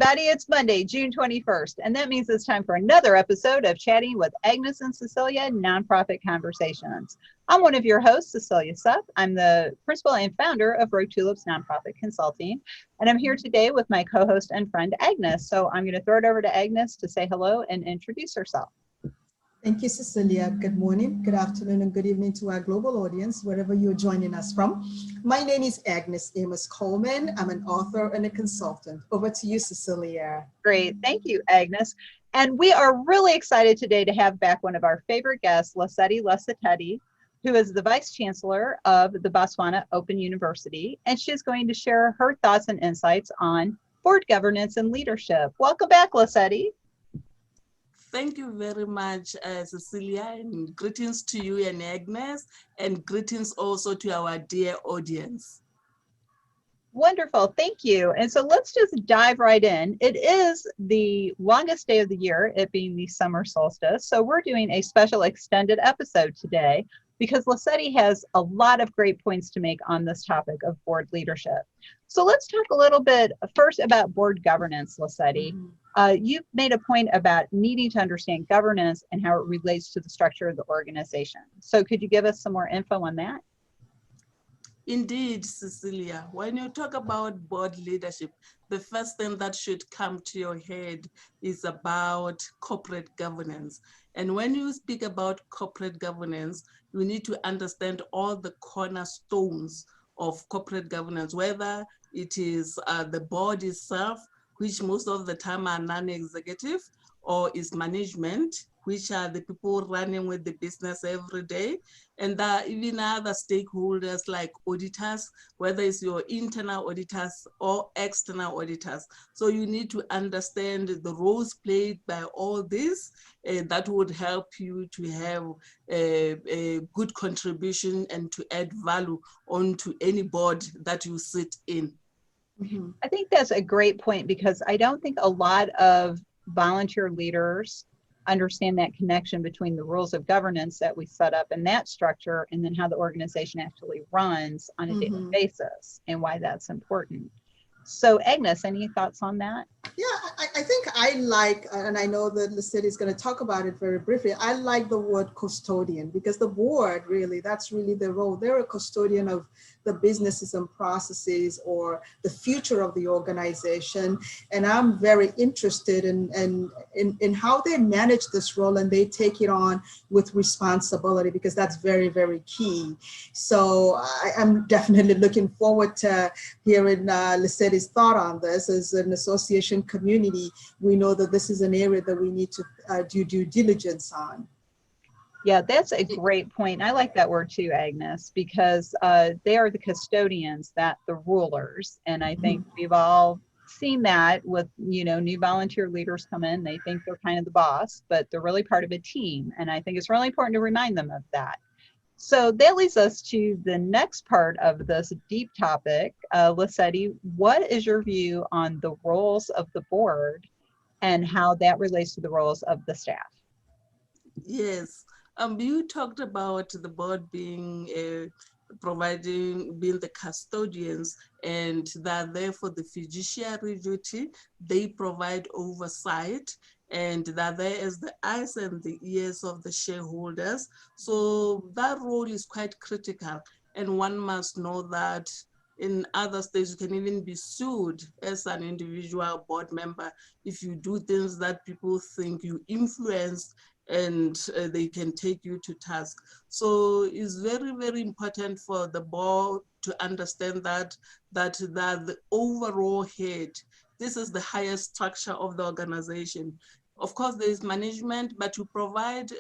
everybody. It's Monday, June 21st, and that means it's time for another episode of Chatting with Agnes and Cecilia, Nonprofit Conversations. I'm one of your hosts, Cecilia Supp. I'm the principal and founder of Road Tulips Nonprofit Consulting, and I'm here today with my co-host and friend, Agnes. So I'm going to throw it over to Agnes to say hello and introduce herself. Thank you, Cecilia. Good morning, good afternoon, and good evening to our global audience, wherever you're joining us from. My name is Agnes Amos Coleman. I'm an author and a consultant. Over to you, Cecilia. Great. Thank you, Agnes. And we are really excited today to have back one of our favorite guests, Lesedi Lesetedi, who is the Vice Chancellor of the Botswana Open University. And she's going to share her thoughts and insights on board governance and leadership. Welcome back, Lesedi. Thank you very much, Cecilia, and greetings to you and Agnes, and greetings also to our dear audience. Wonderful, thank you. And so let's just dive right in. It is the longest day of the year, it being the summer solstice. So we're doing a special extended episode today because Lesedi has a lot of great points to make on this topic of board leadership. So let's talk a little bit first about board governance, Lesedi. You've made a point about needing to understand governance and how it relates to the structure of the organization. So could you give us some more info on that? Indeed, Cecilia, when you talk about board leadership, the first thing that should come to your head is about corporate governance. And when you speak about corporate governance, you need to understand all the cornerstones of corporate governance, whether it is the board itself, which most of the time are non-executive, or is management, which are the people running with the business every day, and there are even other stakeholders like auditors, whether it's your internal auditors or external auditors. So you need to understand the roles played by all this. That would help you to have a good contribution and to add value onto any board that you sit in. I think that's a great point because I don't think a lot of volunteer leaders understand that connection between the rules of governance that we set up in that structure and then how the organization actually runs on a daily basis and why that's important. So Agnes, any thoughts on that? Yeah, I think I like, and I know that Lesedi is going to talk about it very briefly, I like the word custodian because the board really, that's really their role. They're a custodian of the businesses and processes or the future of the organization. And I'm very interested in how they manage this role and they take it on with responsibility because that's very, very key. So I'm definitely looking forward to hearing Lesedi's thought on this. As an association community, we know that this is an area that we need to do due diligence on. Yeah, that's a great point. I like that word too, Agnes, because they are the custodians, that the rulers. And I think we've all seen that with, you know, new volunteer leaders come in, they think they're kind of the boss, but they're really part of a team. And I think it's really important to remind them of that. So that leads us to the next part of this deep topic. Lesedi, what is your view on the roles of the board and how that relates to the roles of the staff? Yes, you talked about the board being being the custodians, and that there for the fiduciary duty. They provide oversight, and that there is the eyes and the ears of the shareholders. So that role is quite critical, and one must know that in other states, you can even be sued as an individual board member if you do things that people think you influenced, and they can take you to task. So it's very, very important for the board to understand that the overall head, this is the highest structure of the organization. Of course, there is management, but to provide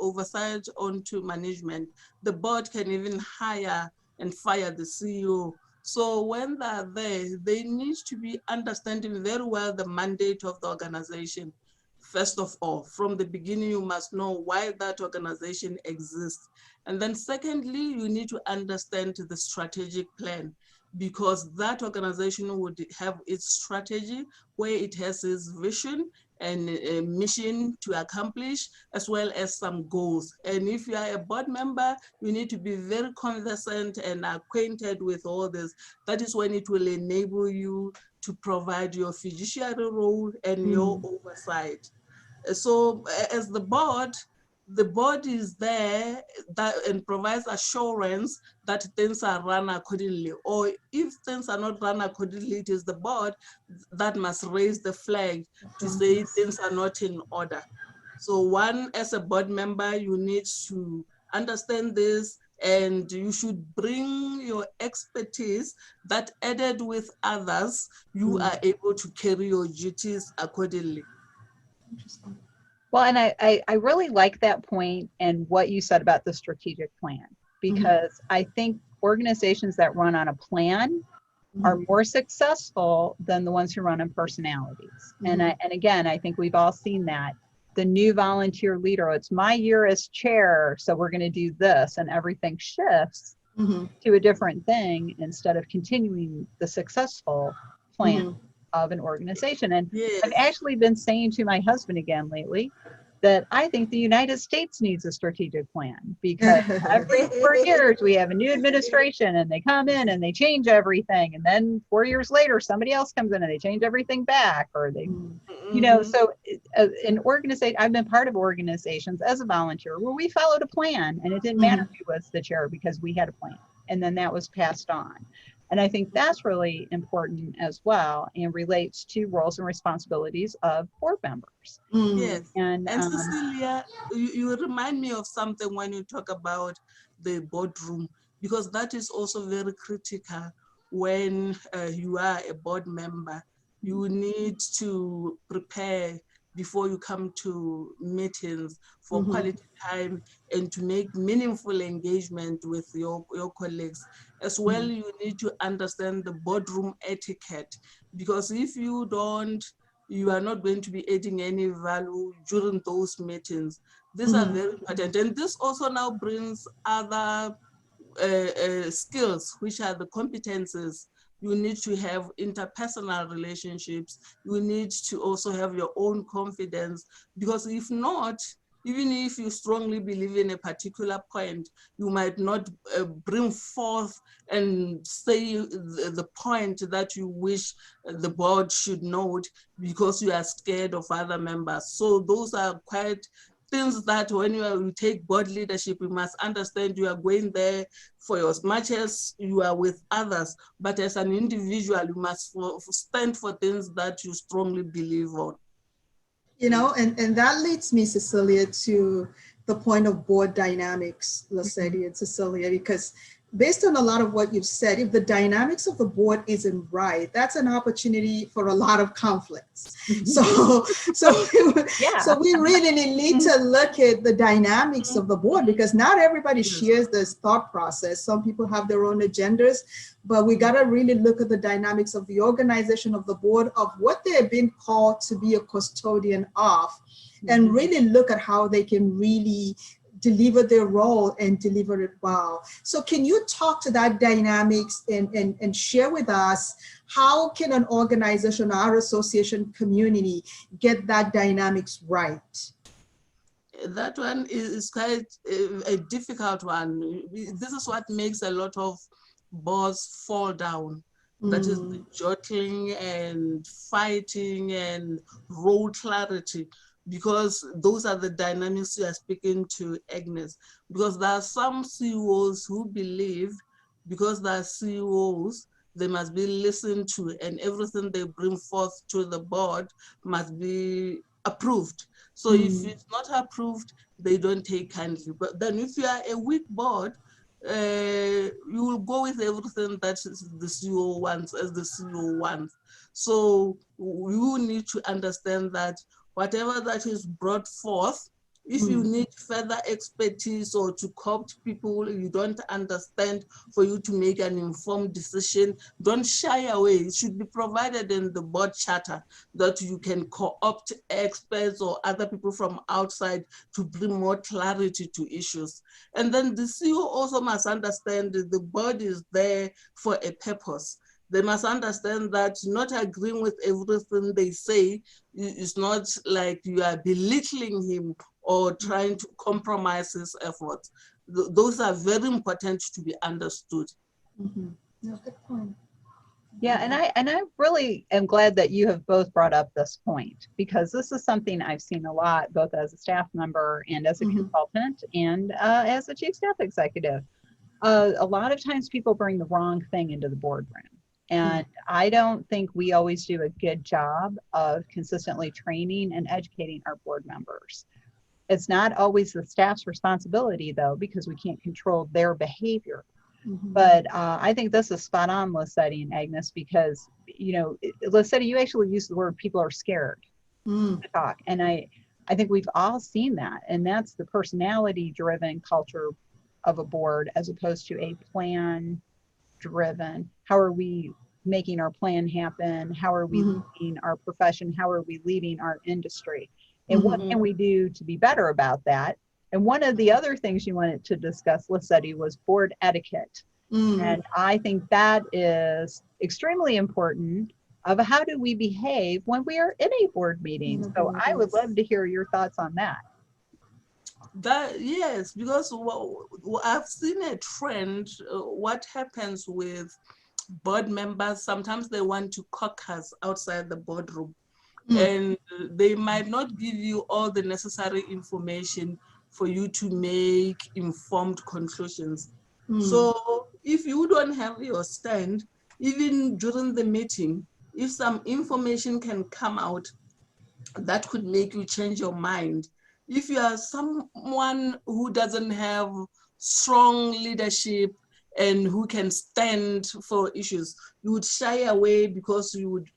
oversight onto management, the board can even hire and fire the CEO. So when they're there, they need to be understanding very well the mandate of the organization. First of all, from the beginning, you must know why that organization exists. And then secondly, you need to understand the strategic plan, because that organization would have its strategy where it has its vision and a mission to accomplish, as well as some goals. And if you are a board member, you need to be very conversant and acquainted with all this. That is when it will enable you to provide your fiduciary role and your oversight. So as the board is there that and provides assurance that things are run accordingly, or if things are not run accordingly, it is the board that must raise the flag to say things are not in order. So one, as a board member, you need to understand this, and you should bring your expertise that, added with others, you are able to carry your duties accordingly. Interesting. Well, and I really like that point and what you said about the strategic plan, because I think organizations that run on a plan are more successful than the ones who run on personalities. And again, I think we've all seen that. The new volunteer leader, it's my year as chair, so we're going to do this, and everything shifts to a different thing instead of continuing the successful plan of an organization. And Yes. I've actually been saying to my husband again lately that I think the United States needs a strategic plan, because every 4 years we have a new administration and they come in and they change everything. And then 4 years later, somebody else comes in and they change everything back, or they, you know, so an organization, I've been part of organizations as a volunteer where we followed a plan, and it didn't matter who was the chair because we had a plan, and then that was passed on. And I think that's really important as well, and relates to roles and responsibilities of board members. Yes. And Cecilia, you remind me of something when you talk about the boardroom, because that is also very critical when you are a board member. You need to prepare before you come to meetings for quality time and to make meaningful engagement with your colleagues. As well, you need to understand the boardroom etiquette, because if you don't, you are not going to be adding any value during those meetings. These are very important. And this also now brings other skills, which are the competences. You need to have interpersonal relationships. You need to also have your own confidence, because if not, even if you strongly believe in a particular point, you might not bring forth and say the point that you wish the board should note, because you are scared of other members. So those are quite things that when you take board leadership, you must understand you are going there for as much as you are with others, but as an individual, you must stand for things that you strongly believe on. You know, and that leads me, Cecilia, to the point of board dynamics, Lesedi and Cecilia, because based on a lot of what you've said, if the dynamics of the board isn't right, that's an opportunity for a lot of conflicts. So we really need to look at the dynamics of the board, because not everybody shares this thought process. Some people have their own agendas, but we got to really look at the dynamics of the organization of the board, of what they've been called to be a custodian of, and really look at how they can really deliver their role and deliver it well. So can you talk to that dynamics and share with us, how can an organization, our association community, get that dynamics right? That one is quite a difficult one. This is what makes a lot of boards fall down. That is the jottling and fighting and role clarity, because those are the dynamics you are speaking to, Agnes. Because there are some CEOs who believe, because they are CEOs, they must be listened to, and everything they bring forth to the board must be approved. So if it's not approved, they don't take kindly. But then if you are a weak board, you will go with everything that the CEO wants, as the CEO wants. So you need to understand that whatever that is brought forth, if you need further expertise or to co-opt people you don't understand for you to make an informed decision, don't shy away. It should be provided in the board charter that you can co-opt experts or other people from outside to bring more clarity to issues. And then the CEO also must understand that the board is there for a purpose. They must understand that not agreeing with everything they say is not like you are belittling him or trying to compromise his efforts. Those are very important to be understood. No, good point. Yeah, and I really am glad that you have both brought up this point, because this is something I've seen a lot, both as a staff member and as a consultant and as a chief staff executive. A lot of times people bring the wrong thing into the boardroom. And I don't think we always do a good job of consistently training and educating our board members. It's not always the staff's responsibility, though, because we can't control their behavior. But I think this is spot on, Lesedi and Agnes, because, Lesedi, you actually use the word people are scared to talk. And I think we've all seen that. And that's the personality-driven culture of a board as opposed to a plan-driven. How are we making our plan happen? How are we leading our profession? How are we leading our industry? And what can we do to be better about that? And one of the other things you wanted to discuss, Lesedi, was board etiquette. And I think that is extremely important of how do we behave when we are in a board meeting. So I would love to hear your thoughts on that. Yes, because I've seen a trend. What happens with board members, sometimes they want to caucus outside the boardroom. And they might not give you all the necessary information for you to make informed conclusions. So if you don't have your stand, even during the meeting, if some information can come out that could make you change your mind. If you are someone who doesn't have strong leadership and who can stand for issues, you would shy away because you would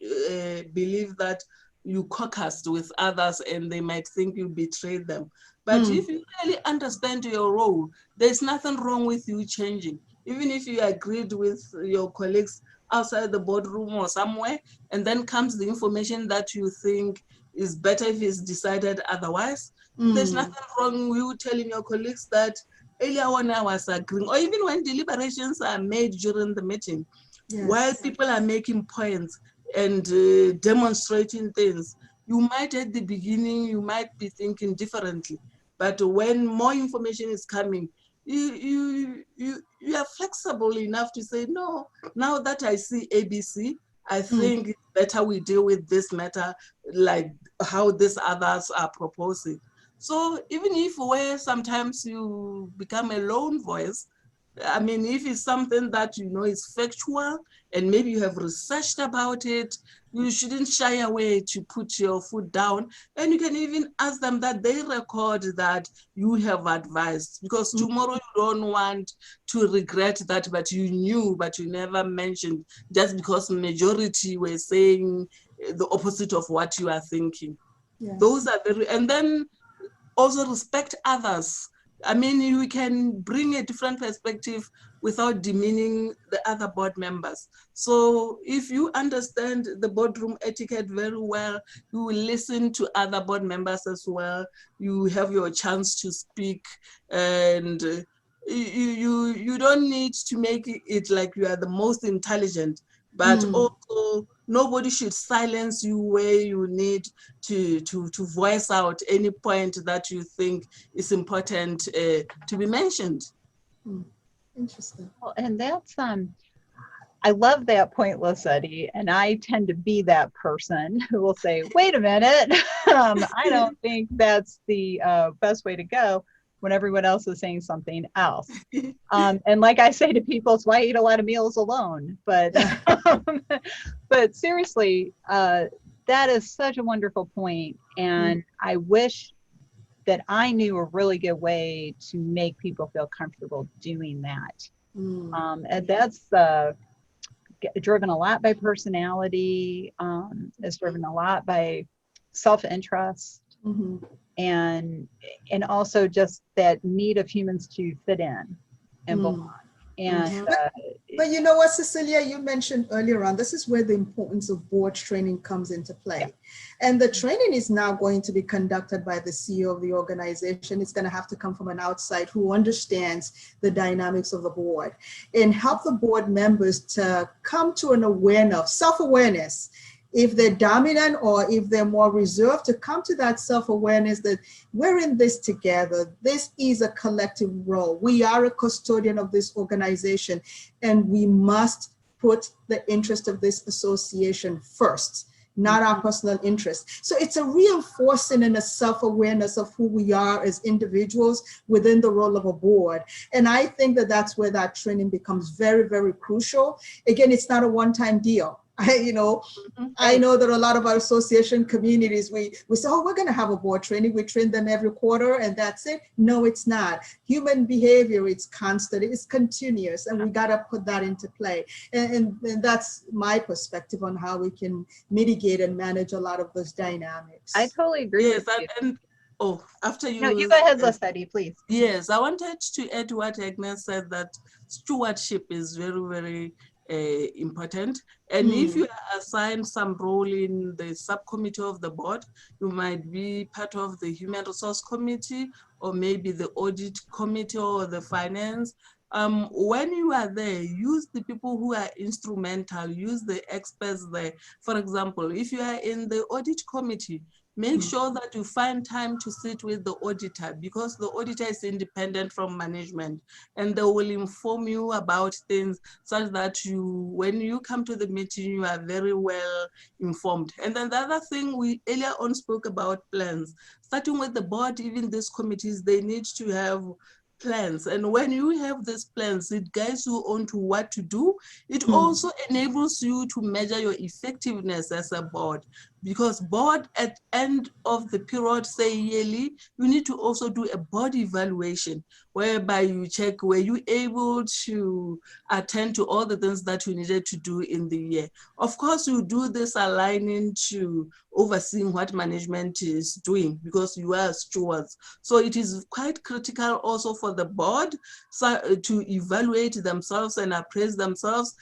believe that you caucused with others and they might think you betrayed them. But if you really understand your role, there's nothing wrong with you changing. Even if you agreed with your colleagues outside the boardroom or somewhere, and then comes the information that you think is better if it's decided otherwise, there's nothing wrong with you telling your colleagues that earlier on I was agreeing, or even when deliberations are made during the meeting, while people are making points and demonstrating things, you might at the beginning, you might be thinking differently, but when more information is coming, you are flexible enough to say, no, now that I see ABC, I think it's better we deal with this matter like how these others are proposing. So even if where sometimes you become a lone voice, I mean, if it's something that you know is factual and maybe you have researched about it, you shouldn't shy away to put your foot down. And you can even ask them that they record that you have advised, because tomorrow you don't want to regret that, but you knew, but you never mentioned, just because majority were saying the opposite of what you are thinking. Those are very, and then also respect others. I mean, you can bring a different perspective without demeaning the other board members. So if you understand the boardroom etiquette very well, you will listen to other board members as well. You have your chance to speak, and you don't need to make it like you are the most intelligent, but also nobody should silence you where you need to voice out any point that you think is important to be mentioned. Interesting. Well, and that's I love that point, Lesedi, and I tend to be that person who will say, wait a minute, I don't think that's the best way to go when everyone else is saying something else. And like I say to people, it's why I eat a lot of meals alone. But but seriously, that is such a wonderful point. And I wish that I knew a really good way to make people feel comfortable doing that. And that's driven a lot by personality. It's driven a lot by self-interest, and also just that need of humans to fit in and belong. And but you know what, Cecilia, you mentioned earlier on, this is where the importance of board training comes into play. And the training is now going to be conducted by the CEO of the organization. It's going to have to come from an outside who understands the dynamics of the board and help the board members to come to an awareness, self-awareness. If they're dominant or if they're more reserved, to come to that self-awareness that we're in this together. This is a collective role. We are a custodian of this organization, and we must put the interest of this association first, not our personal interest. So it's a reinforcing and a self-awareness of who we are as individuals within the role of a board. And I think that that's where that training becomes very, very crucial. Again, it's not a one-time deal. I know that a lot of our association communities, we say, oh, we're going to have a board training. We train them every quarter and that's it. No, it's not. Human behavior, it's constant, it's continuous, and we got to put that into play. And that's my perspective on how we can mitigate and manage a lot of those dynamics. I totally agree with you. And after you. No, you go ahead, Lesedi, please. Yes, I wanted to add to what Agnes said, that stewardship is very, very important. And if you are assigned some role in the subcommittee of the board, you might be part of the human resource committee, or maybe the audit committee or the finance. When you are there, use the people who are instrumental, use the experts there. For example, if you are in the audit committee, make sure that you find time to sit with the auditor, because the auditor is independent from management, and they will inform you about things such that when you come to the meeting, you are very well informed. And then the other thing, we earlier on spoke about plans. Starting with the board, even these committees, they need to have plans. And when you have these plans, it guides you on to what to do. It also enables you to measure your effectiveness as a board, because board at end of the period, say yearly, you need to also do a board evaluation, whereby you check, were you able to attend to all the things that you needed to do in the year. Of course, you do this aligning to overseeing what management is doing, because you are stewards. So it is quite critical also for the board to evaluate themselves and appraise themselves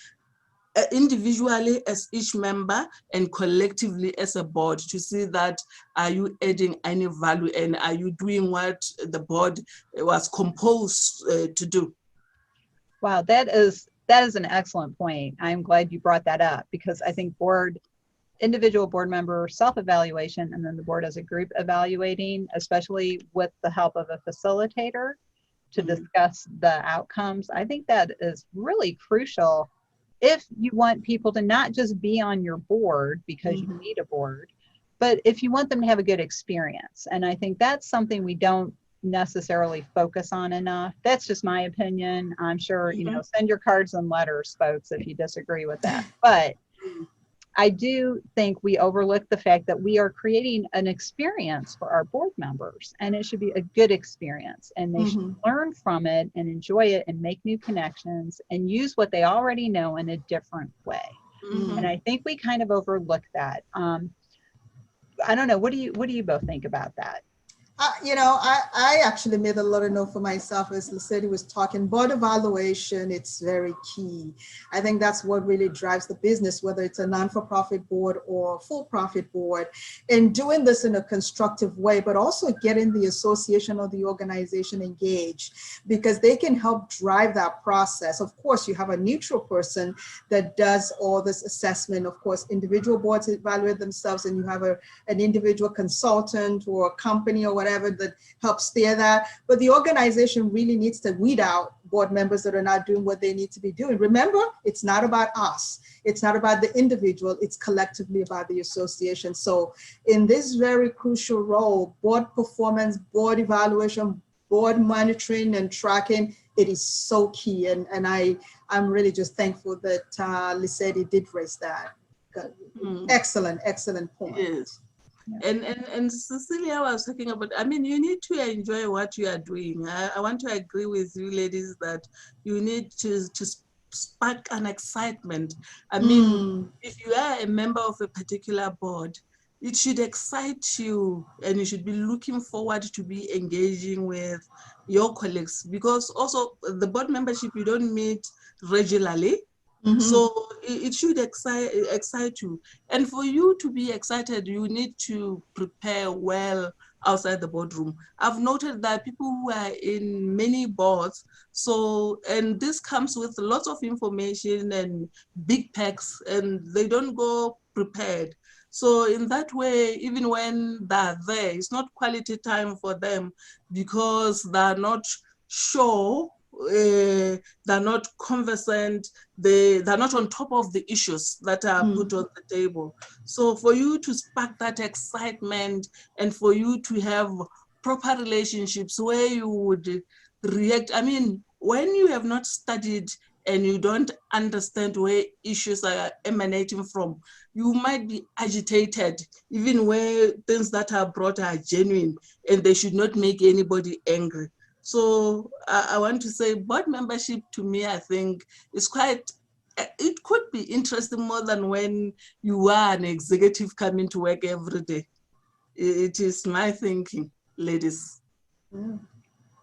individually as each member and collectively as a board, to see that are you adding any value and are you doing what the board was composed to do. Wow, that is an excellent point. I'm glad you brought that up, because I think individual board member self-evaluation, and then the board as a group evaluating, especially with the help of a facilitator to discuss the outcomes. I think that is really crucial if you want people to not just be on your board because you need a board, but if you want them to have a good experience. And I think that's something we don't necessarily focus on enough. That's just my opinion. I'm sure, send your cards and letters, folks, if you disagree with that. But I do think we overlook the fact that we are creating an experience for our board members, and it should be a good experience, and they should learn from it and enjoy it and make new connections and use what they already know in a different way. And I think we kind of overlook that. I don't know. What do you both think about that? I actually made a little note for myself as Lesedi was talking. Board evaluation, it's very key. I think that's what really drives the business, whether it's a non-for-profit board or full-profit board, and doing this in a constructive way, but also getting the association or the organization engaged, because they can help drive that process. Of course, you have a neutral person that does all this assessment. Of course, individual boards evaluate themselves, and you have an individual consultant or a company or whatever that helps steer that. But the organization really needs to weed out board members that are not doing what they need to be doing. Remember, it's not about us. It's not about the individual. It's collectively about the association. So in this very crucial role, board performance, board evaluation, board monitoring and tracking, it is so key. And I'm really just thankful that Lesedi did raise that. Excellent point. Yes. And Cecilia was talking about, you need to enjoy what you are doing. I want to agree with you ladies that you need to spark an excitement. If you are a member of a particular board, it should excite you, and you should be looking forward to be engaging with your colleagues, because also the board membership, you don't meet regularly. So it should excite you. And for you to be excited, you need to prepare well outside the boardroom. I've noted that people who are in many boards, and this comes with lots of information and big packs, and they don't go prepared. So in that way, even when they're there, it's not quality time for them, because they're not sure they're not conversant, they're not on top of the issues that are put on the table. So for you to spark that excitement and for you to have proper relationships where you would react, I mean, when you have not studied and you don't understand where issues are emanating from, you might be agitated, even where things that are brought are genuine and they should not make anybody angry. So I want to say board membership to me, I think is quite, it could be interesting more than when you are an executive coming to work every day. It is my thinking, ladies. Yeah.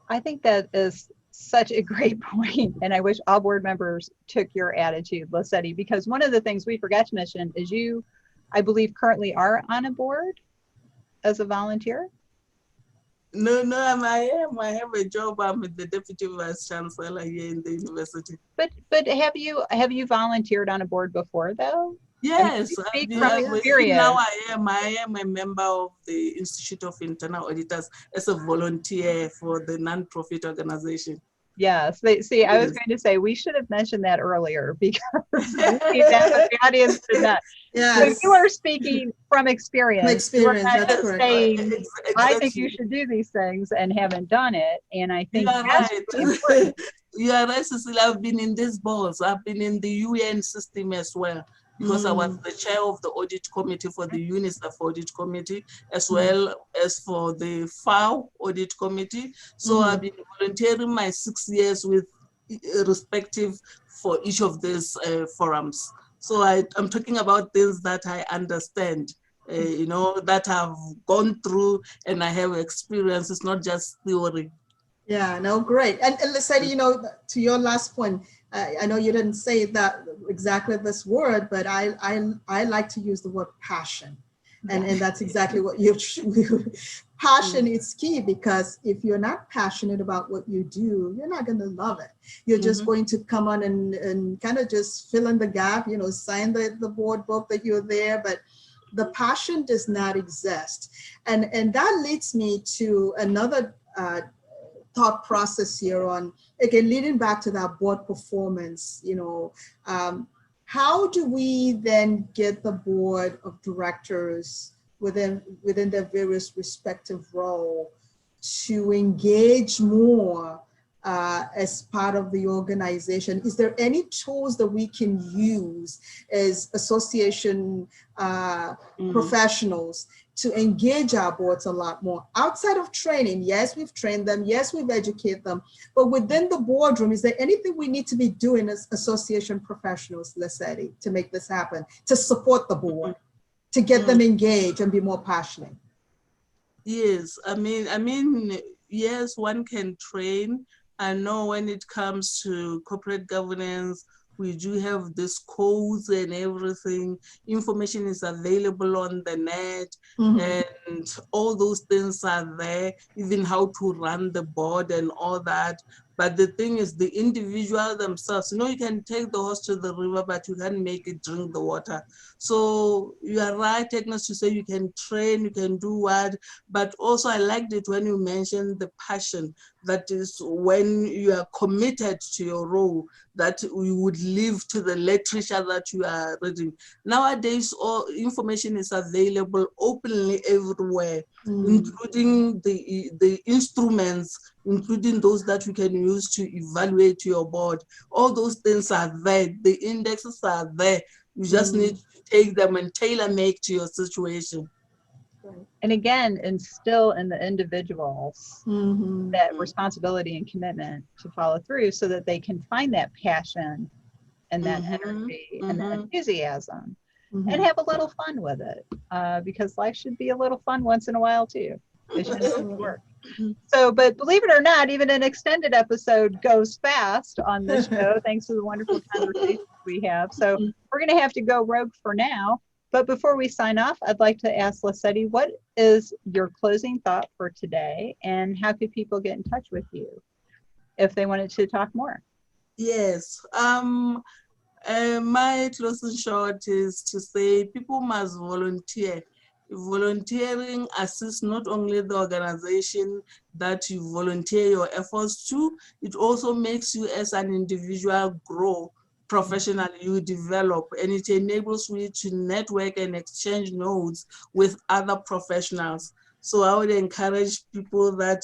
I think that is such a great point, and I wish all board members took your attitude, Lesedi, because one of the things we forgot to mention is you, I believe, currently are on a board as a volunteer. No, I am. I have a job. I'm the Deputy Vice Chancellor here in the university. But have you volunteered on a board before though? Yes, I mean, speak now from experience. I am a member of the Institute of Internal Auditors as a volunteer for the non-profit organization. Yes, see, I was going to say we should have mentioned that earlier because we need that, but the audience did not. Yes. So you are speaking from experience. From experience, You are not that's just correct. saying, Exactly. I think you should do these things and haven't done it. And I think You are that's right. really important. You are right, Cecilia. I've been in these boards. I've been in the UN system as well, because I was the chair of the audit committee for the UNICEF audit committee, as well as for the FAO audit committee. So I've been volunteering my 6 years with respective for each of these forums. So I'm talking about things that I understand, you know, that I've gone through and I have experience. It's not just theory. Yeah, no, great. And Lesedi, you know, to your last point, I know you didn't say that exactly this word, but I like to use the word passion. And that's exactly what you've, passion is key, because if you're not passionate about what you do, you're not going to love it. You're just going to come on and kind of just fill in the gap, you know, sign the board book that you're there, but the passion does not exist. And that leads me to another thought process here on, again, leading back to that board performance, you know, how do we then get the board of directors within their various respective role to engage more as part of the organization? Is there any tools that we can use as association professionals to engage our boards a lot more outside of training? Yes, we've trained them. Yes, we've educated them. But within the boardroom, is there anything we need to be doing as association professionals, Lesedi, to make this happen, to support the board, to get them engaged and be more passionate? Yes, I mean, yes, one can train. I know when it comes to corporate governance, we do have these codes and everything. Information is available on the net, and all those things are there, even how to run the board and all that. But the thing is, the individual themselves, you know, you can take the horse to the river, but you can't make it drink the water. So you are right, Agnes, to say you can train, you can do what, but also I liked it when you mentioned the passion. That is when you are committed to your role, that you would live to the literature that you are reading. Nowadays, all information is available openly everywhere, including the instruments, including those that you can use to evaluate your board. All those things are there. The indexes are there. You just need to take them and tailor-make to your situation. And again, instill in the individuals that responsibility and commitment to follow through so that they can find that passion and that energy and that enthusiasm and have a little fun with it, because life should be a little fun once in a while too. It shouldn't work. So, but believe it or not, even an extended episode goes fast on this show, thanks to the wonderful conversations we have. So we're going to have to go rogue for now. But before we sign off, I'd like to ask Lesedi, what is your closing thought for today, and how could people get in touch with you if they wanted to talk more? Yes. My closing shot is to say people must volunteer Volunteering assists not only the organization that you volunteer your efforts to, it also makes you as an individual grow professionally, you develop, and it enables you to network and exchange notes with other professionals. So I would encourage people that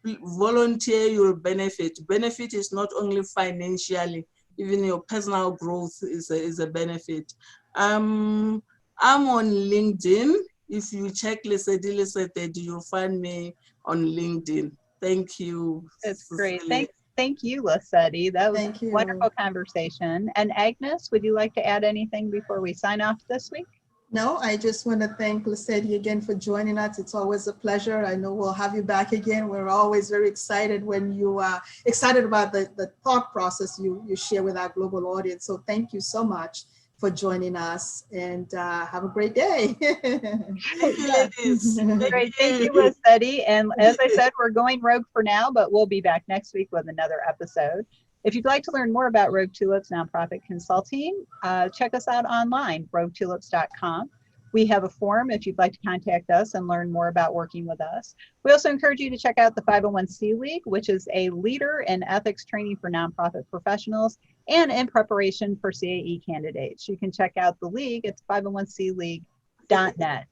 volunteer, you'll benefit. Benefit is not only financially, even your personal growth is a benefit. I'm on LinkedIn. If you check Lesedi Lesetedi, you'll find me on LinkedIn. Thank you, It's great. Cecilia. Thank you, Lesedi. That was a Thank you. wonderful conversation. And Agnes, would you like to add anything before we sign off this week? No, I just want to thank Lesedi again for joining us. It's always a pleasure. I know we'll have you back again. We're always very excited when you are excited about the thought process you share with our global audience. So thank you so much for joining us, and have a great day. Thank you, ladies. Great. Thank you, Lesedi. And as I said, we're going rogue for now, but we'll be back next week with another episode. If you'd like to learn more about Rogue Tulips Nonprofit Consulting, check us out online, roguetulips.com. We have a form if you'd like to contact us and learn more about working with us. We also encourage you to check out the 501c League, which is a leader in ethics training for nonprofit professionals and in preparation for CAE candidates. You can check out the league. It's 501cleague.net.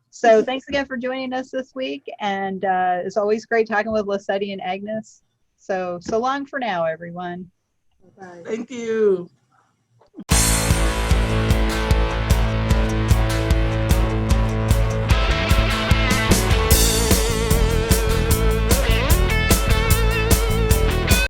So thanks again for joining us this week. And it's always great talking with Lesedi and Agnes. So long for now, everyone. Bye. Thank you.